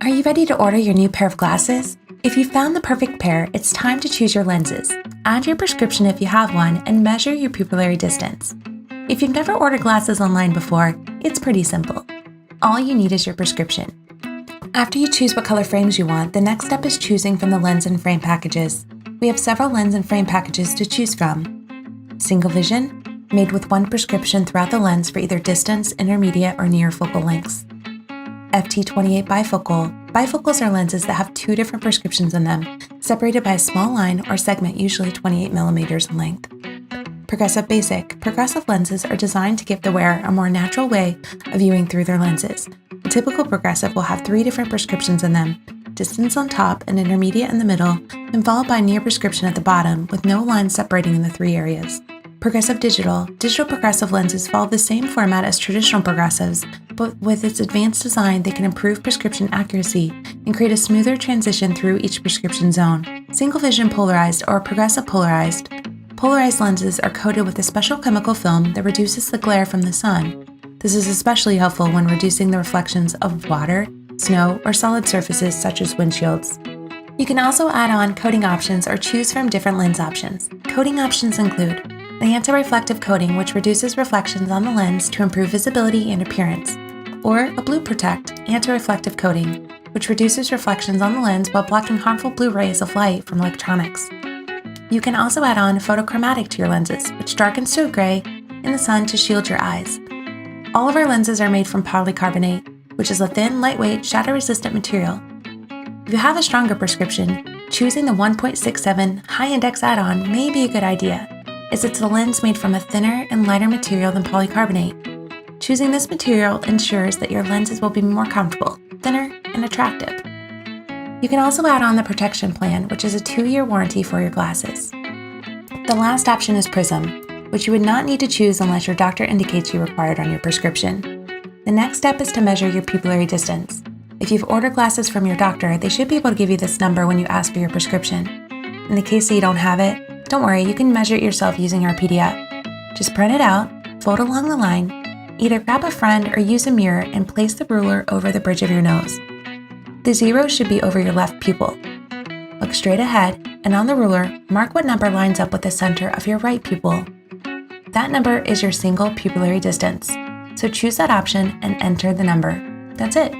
Are you ready to order your new pair of glasses? If you found the perfect pair, it's time to choose your lenses. Add your prescription if you have one and measure your pupillary distance. If you've never ordered glasses online before, it's pretty simple. All you need is your prescription. After you choose what color frames you want, the next step is choosing from the lens and frame packages. We have several lens and frame packages to choose from. Single vision, made with one prescription throughout the lens for either distance, intermediate, or near focal lengths. FT28 bifocal. Bifocals are lenses that have two different prescriptions in them, separated by a small line or segment, usually 28 millimeters in length. Progressive basic. Progressive lenses are designed to give the wearer a more natural way of viewing through their lenses. A typical progressive will have three different prescriptions in them: distance on top, an intermediate in the middle, and followed by near prescription at the bottom, with no line separating in the three areas. Progressive digital. Digital progressive lenses follow the same format as traditional progressives, but with its advanced design, they can improve prescription accuracy and create a smoother transition through each prescription zone. Single vision polarized or progressive polarized. Polarized lenses are coated with a special chemical film that reduces the glare from the sun. This is especially helpful when reducing the reflections of water, snow, or solid surfaces such as windshields. You can also add on coating options or choose from different lens options. Coating options include the anti-reflective coating, which reduces reflections on the lens to improve visibility and appearance, or a blue protect anti-reflective coating, which reduces reflections on the lens while blocking harmful blue rays of light from electronics. You can also add on photochromatic to your lenses, which darkens to a gray in the sun to shield your eyes. All of our lenses are made from polycarbonate, which is a thin, lightweight, shatter-resistant material. If you have a stronger prescription, choosing the 1.67 high-index add-on may be a good idea, as it's a lens made from a thinner and lighter material than polycarbonate. Choosing this material ensures that your lenses will be more comfortable, thinner, and attractive. You can also add on the protection plan, which is a 2-year warranty for your glasses. The last option is prism, which you would not need to choose unless your doctor indicates you require it on your prescription. The next step is to measure your pupillary distance. If you've ordered glasses from your doctor, they should be able to give you this number when you ask for your prescription. In the case that you don't have it, don't worry, you can measure it yourself using our PDF. Just print it out, fold along the line, either grab a friend or use a mirror and place the ruler over the bridge of your nose. The zero should be over your left pupil. Look straight ahead, and on the ruler, mark what number lines up with the center of your right pupil. That number is your single pupillary distance, so choose that option and enter the number. That's it.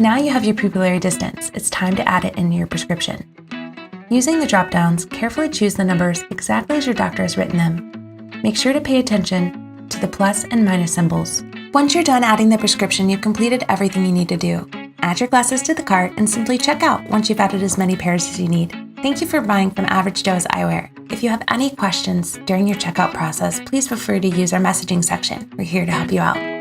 Now you have your pupillary distance. It's time to add it into your prescription. Using the drop-downs, carefully choose the numbers exactly as your doctor has written them. Make sure to pay attention to the plus and minus symbols. Once you're done adding the prescription, you've completed everything you need to do. Add your glasses to the cart and simply check out once you've added as many pairs as you need. Thank you for buying from Average Joe's Eyewear. If you have any questions during your checkout process, please feel free to use our messaging section. We're here to help you out.